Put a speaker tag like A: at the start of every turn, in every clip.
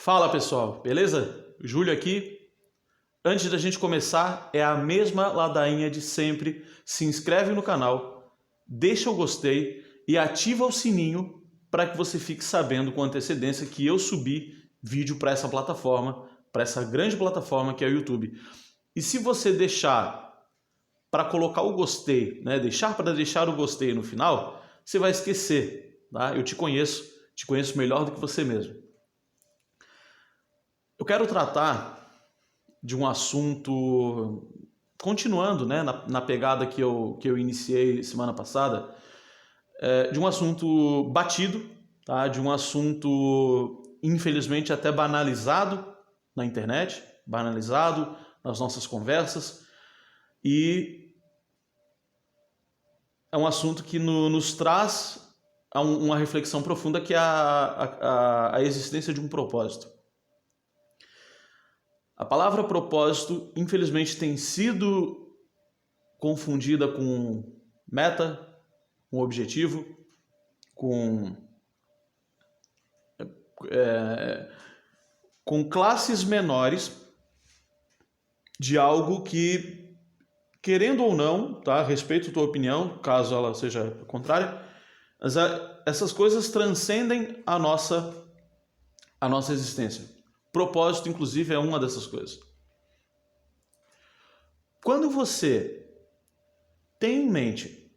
A: Fala pessoal, beleza? Júlio aqui. Antes da gente começar, é a mesma ladainha de sempre. Se inscreve no canal, deixa o gostei e ativa o sininho para que você fique sabendo com antecedência que eu subi vídeo para essa plataforma, para essa grande plataforma que é o YouTube. E se você deixar para colocar o gostei, né? Deixar o gostei no final, você vai esquecer, tá? Eu te conheço melhor do que você mesmo. Eu quero tratar de um assunto, continuando, né, na pegada que eu iniciei semana passada, de um assunto batido, tá? De um assunto, infelizmente, até banalizado na internet, banalizado nas nossas conversas, e é um assunto que nos traz a uma reflexão profunda, que é a existência de um propósito. A palavra propósito, infelizmente, tem sido confundida com meta, com objetivo, com classes menores de algo que, querendo ou não, tá? Respeito a tua opinião, caso ela seja contrária, mas essas coisas transcendem a nossa existência. Propósito, inclusive, é uma dessas coisas. Quando você tem em mente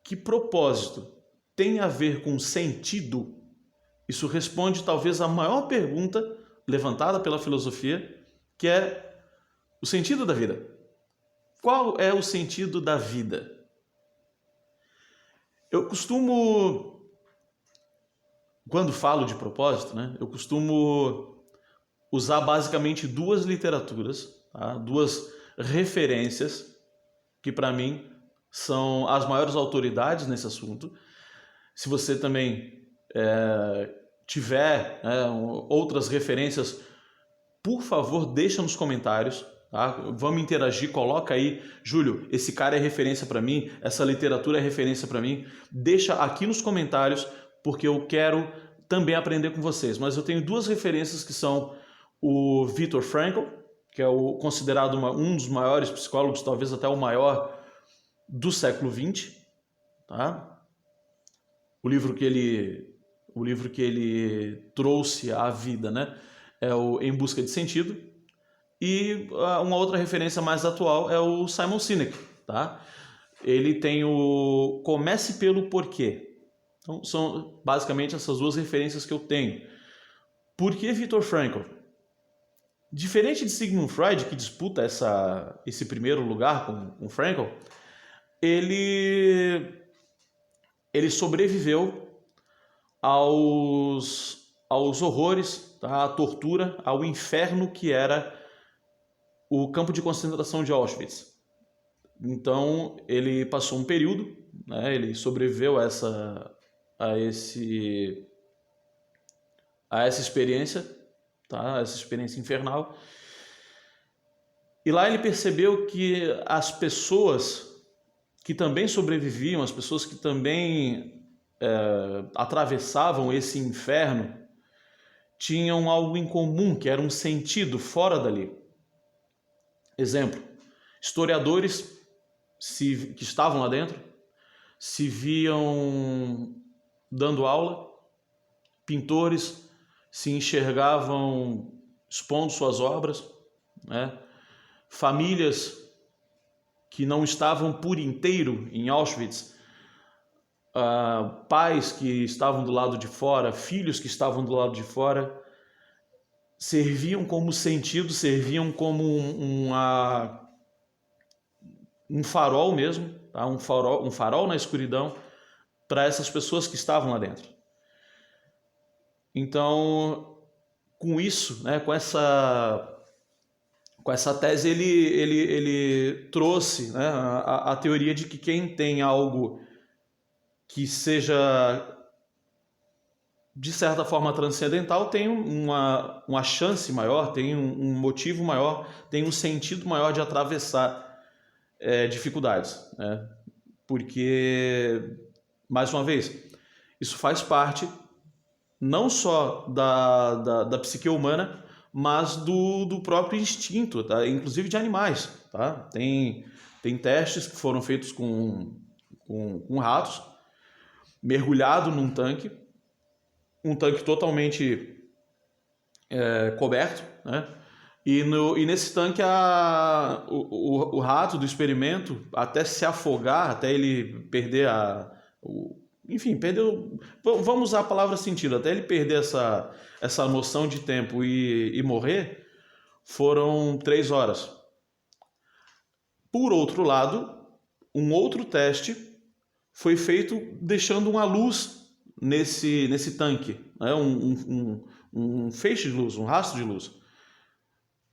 A: que propósito tem a ver com sentido, isso responde talvez a maior pergunta levantada pela filosofia, que é o sentido da vida. Qual é o sentido da vida? Eu costumo, quando falo de propósito, né, eu costumo usar basicamente duas literaturas, tá? Duas referências que para mim são as maiores autoridades nesse assunto. Se você também tiver outras referências, por favor, deixa nos comentários, tá? Vamos interagir, coloca aí, Júlio, esse cara é referência para mim, essa literatura é referência para mim. Deixa aqui nos comentários, porque eu quero também aprender com vocês. Mas eu tenho duas referências que são o Viktor Frankl, que é considerado um dos maiores psicólogos, talvez até o maior do século XX, tá? O livro que ele trouxe à vida, né, é o Em Busca de Sentido. E uma outra referência mais atual é o Simon Sinek, tá? Ele tem o Comece pelo Porquê. Então são basicamente essas duas referências que eu tenho. Por que Viktor Frankl? Diferente de Sigmund Freud, que disputa esse primeiro lugar com Frankl, ele sobreviveu aos horrores, tá? À tortura, ao inferno que era o campo de concentração de Auschwitz. Então ele passou um período, né? Ele sobreviveu a essa experiência, tá? Essa experiência infernal. E lá ele percebeu que as pessoas que também sobreviviam, as pessoas que também atravessavam esse inferno, tinham algo em comum, que era um sentido fora dali. Exemplo, historiadores que estavam lá dentro se viam dando aula, pintores se enxergavam expondo suas obras, né? Famílias que não estavam por inteiro em Auschwitz, pais que estavam do lado de fora, filhos que estavam do lado de fora, serviam como sentido, serviam como um farol mesmo, tá? um farol na escuridão para essas pessoas que estavam lá dentro. Então, com isso, né, com essa tese, ele trouxe, né, a teoria de que quem tem algo que seja, de certa forma, transcendental, tem uma chance maior, tem um motivo maior, tem um sentido maior de atravessar dificuldades, né? Porque, mais uma vez, isso faz parte não só da psique humana, mas do próprio instinto, tá? Inclusive de animais. Tá? Tem testes que foram feitos com ratos, mergulhado num tanque, um tanque totalmente coberto, né? E nesse tanque o rato do experimento, até se afogar, até ele perder enfim, perdeu. Vamos usar a palavra sentido, até ele perder essa noção de tempo e morrer, foram 3 horas. Por outro lado, um outro teste foi feito deixando uma luz nesse tanque, né? Um feixe de luz, um rastro de luz,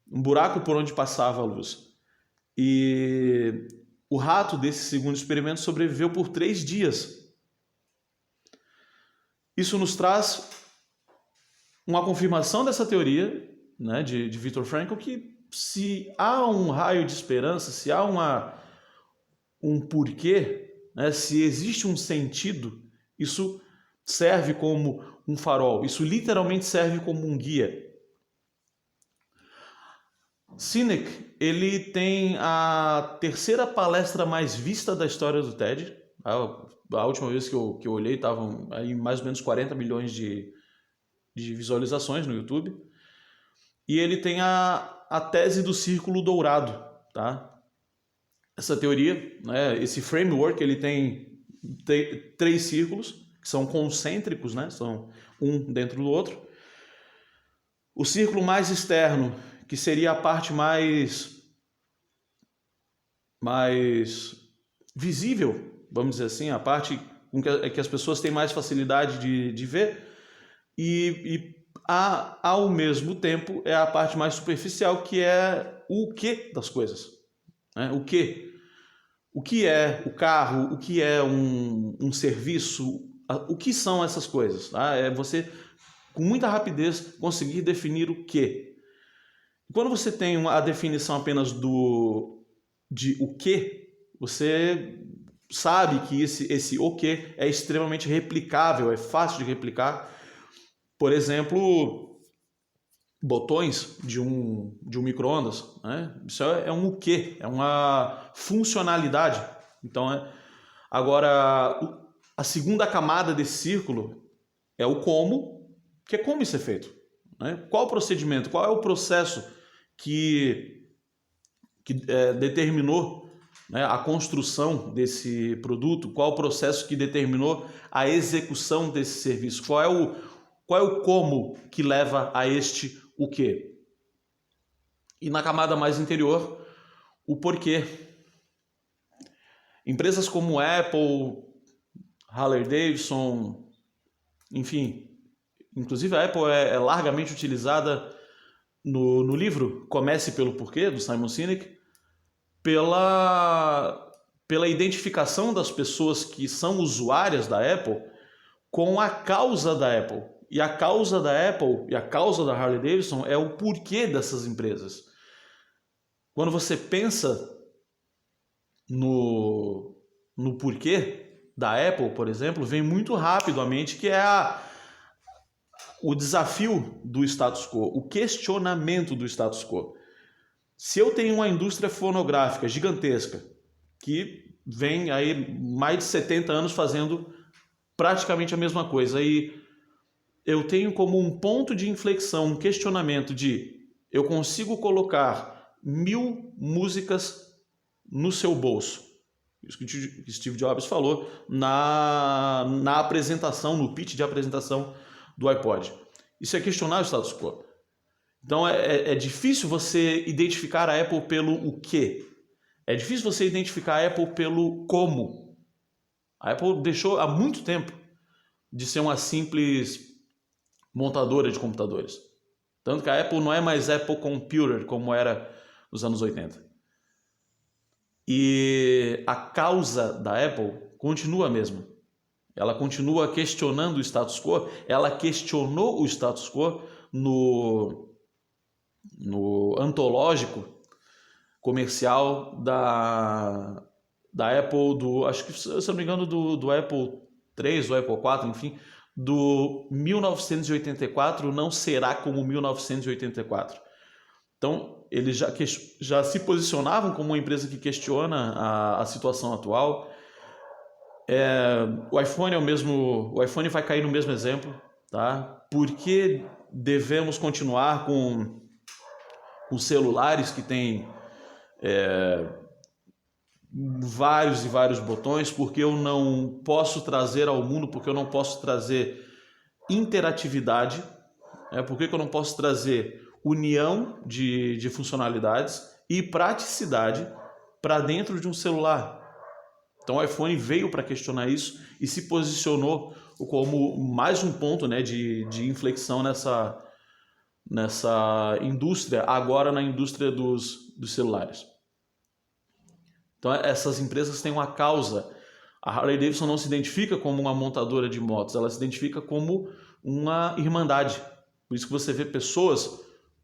A: um buraco por onde passava a luz. E o rato desse segundo experimento sobreviveu por 3 dias. Isso nos traz uma confirmação dessa teoria, né, de Viktor Frankl, que se há um raio de esperança, se há um porquê, né, se existe um sentido, isso serve como um farol, isso literalmente serve como um guia. Sinek, ele tem a terceira palestra mais vista da história do TED. A última vez que eu olhei, estavam aí mais ou menos 40 milhões de visualizações no YouTube. E ele tem a tese do círculo dourado, tá? Essa teoria, né, esse framework, ele tem 3 círculos, que são concêntricos, né? São um dentro do outro. O círculo mais externo, que seria a parte mais visível, vamos dizer assim, a parte com que as pessoas têm mais facilidade de ver, e ao mesmo tempo é a parte mais superficial, que é o que das coisas, né? O que é o carro, o que é um serviço, o que são essas coisas, tá? É você, com muita rapidez, conseguir definir o que. Quando você tem a definição apenas de o que, você sabe que esse o que é extremamente replicável, é fácil de replicar. Por exemplo, botões de um micro-ondas, né? Isso é um o que, é uma funcionalidade. Então, agora, a segunda camada desse círculo é o como, que é como isso é feito, né? Qual o procedimento, qual é o processo que determinou, né, a construção desse produto, qual o processo que determinou a execução desse serviço, qual é o como que leva a este o quê. E na camada mais interior, o porquê. Empresas como Apple, Harley-Davidson, enfim, inclusive a Apple é largamente utilizada no livro Comece pelo Porquê, do Simon Sinek, pela identificação das pessoas que são usuárias da Apple com a causa da Apple. E a causa da Apple e a causa da Harley-Davidson é o porquê dessas empresas. Quando você pensa no porquê da Apple, por exemplo, vem muito rápido à mente que é o desafio do status quo, o questionamento do status quo. Se eu tenho uma indústria fonográfica gigantesca, que vem aí mais de 70 anos fazendo praticamente a mesma coisa, e eu tenho como um ponto de inflexão, um questionamento de eu consigo colocar 1000 músicas no seu bolso. Isso que Steve Jobs falou na apresentação, no pitch de apresentação do iPod. Isso é questionar o status quo. Então é difícil você identificar a Apple pelo o quê. É difícil você identificar a Apple pelo como. A Apple deixou há muito tempo de ser uma simples montadora de computadores. Tanto que a Apple não é mais Apple Computer como era nos anos 80. E a causa da Apple continua a mesma. Ela continua questionando o status quo. Ela questionou o status quo no antológico comercial da Apple, acho que, se eu não me engano, do Apple 3 ou Apple 4, enfim, do 1984 não será como 1984. Então, eles já se posicionavam como uma empresa que questiona a situação atual. O iPhone o iPhone vai cair no mesmo exemplo, tá? Por que devemos continuar com celulares que têm vários e vários botões? Porque eu não posso trazer ao mundo, porque eu não posso trazer interatividade, por que eu não posso trazer união de funcionalidades e praticidade para dentro de um celular? Então o iPhone veio para questionar isso e se posicionou como mais um ponto, né, de inflexão nessa indústria, agora na indústria dos celulares. Então essas empresas têm uma causa. A Harley-Davidson não se identifica como uma montadora de motos, ela se identifica como uma irmandade. Por isso que você vê pessoas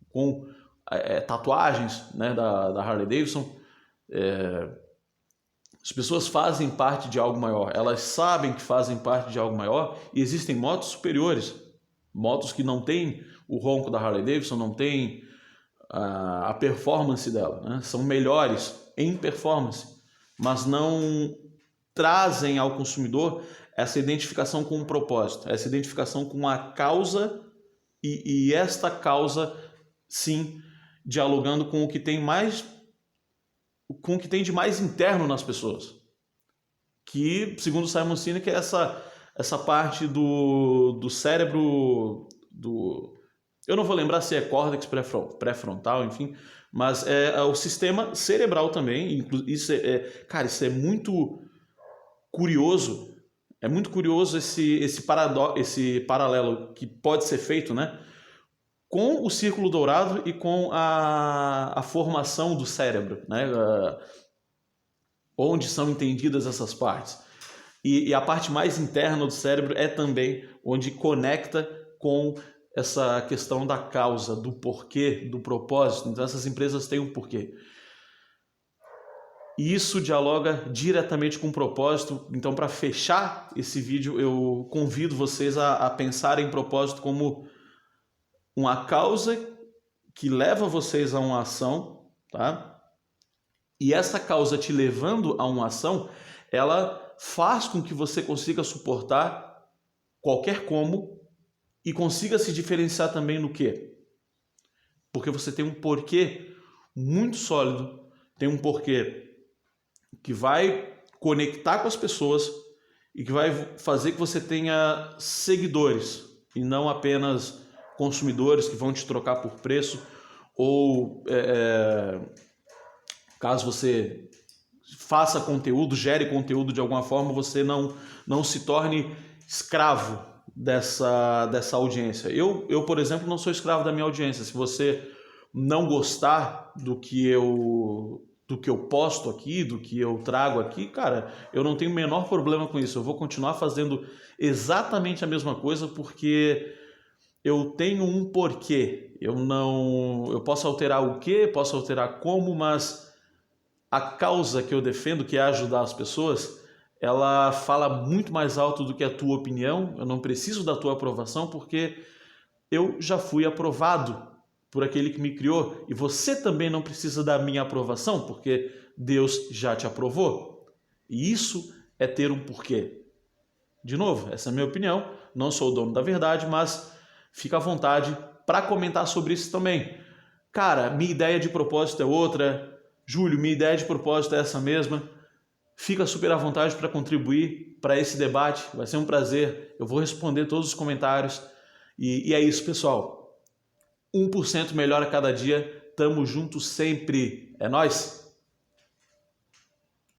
A: com tatuagens, né, da Harley-Davidson. As pessoas fazem parte de algo maior, elas sabem que fazem parte de algo maior, e existem motos superiores, motos que não têm o ronco da Harley-Davidson, não têm a performance dela, né? São melhores em performance, mas não trazem ao consumidor essa identificação com um propósito, essa identificação com a causa, e esta causa, sim, dialogando com o que tem de mais interno nas pessoas, que, segundo Simon Sinek, é essa parte do cérebro, eu não vou lembrar se é córtex pré-frontal, enfim, mas é o sistema cerebral também. Isso isso é muito curioso. É muito curioso esse paralelo que pode ser feito, né, com o círculo dourado e com a formação do cérebro, né, onde são entendidas essas partes. E a parte mais interna do cérebro é também onde conecta com essa questão da causa, do porquê, do propósito. Então essas empresas têm um porquê. E isso dialoga diretamente com o propósito. Então, para fechar esse vídeo, eu convido vocês a pensar em propósito como uma causa que leva vocês a uma ação, tá? E essa causa te levando a uma ação, ela faz com que você consiga suportar qualquer como e consiga se diferenciar também no quê? Porque você tem um porquê muito sólido, tem um porquê que vai conectar com as pessoas e que vai fazer que você tenha seguidores e não apenas consumidores que vão te trocar por preço, ou caso você faça conteúdo, gere conteúdo de alguma forma, você não se torne escravo dessa audiência. Eu, por exemplo, não sou escravo da minha audiência. Se você não gostar do que eu posto aqui, do que eu trago aqui, cara, eu não tenho o menor problema com isso. Eu vou continuar fazendo exatamente a mesma coisa, porque eu tenho um porquê. Eu posso alterar o quê, posso alterar como, mas a causa que eu defendo, que é ajudar as pessoas, ela fala muito mais alto do que a tua opinião. Eu não preciso da tua aprovação, porque eu já fui aprovado por aquele que me criou, e você também não precisa da minha aprovação, porque Deus já te aprovou. E isso é ter um porquê. De novo, essa é a minha opinião, não sou o dono da verdade, mas fica à vontade para comentar sobre isso também. Cara, minha ideia de propósito é outra. Júlio, minha ideia de propósito é essa mesma. Fica super à vontade para contribuir para esse debate, vai ser um prazer. Eu vou responder todos os comentários. E é isso, pessoal. 1% melhor a cada dia. Tamo junto sempre. É nóis!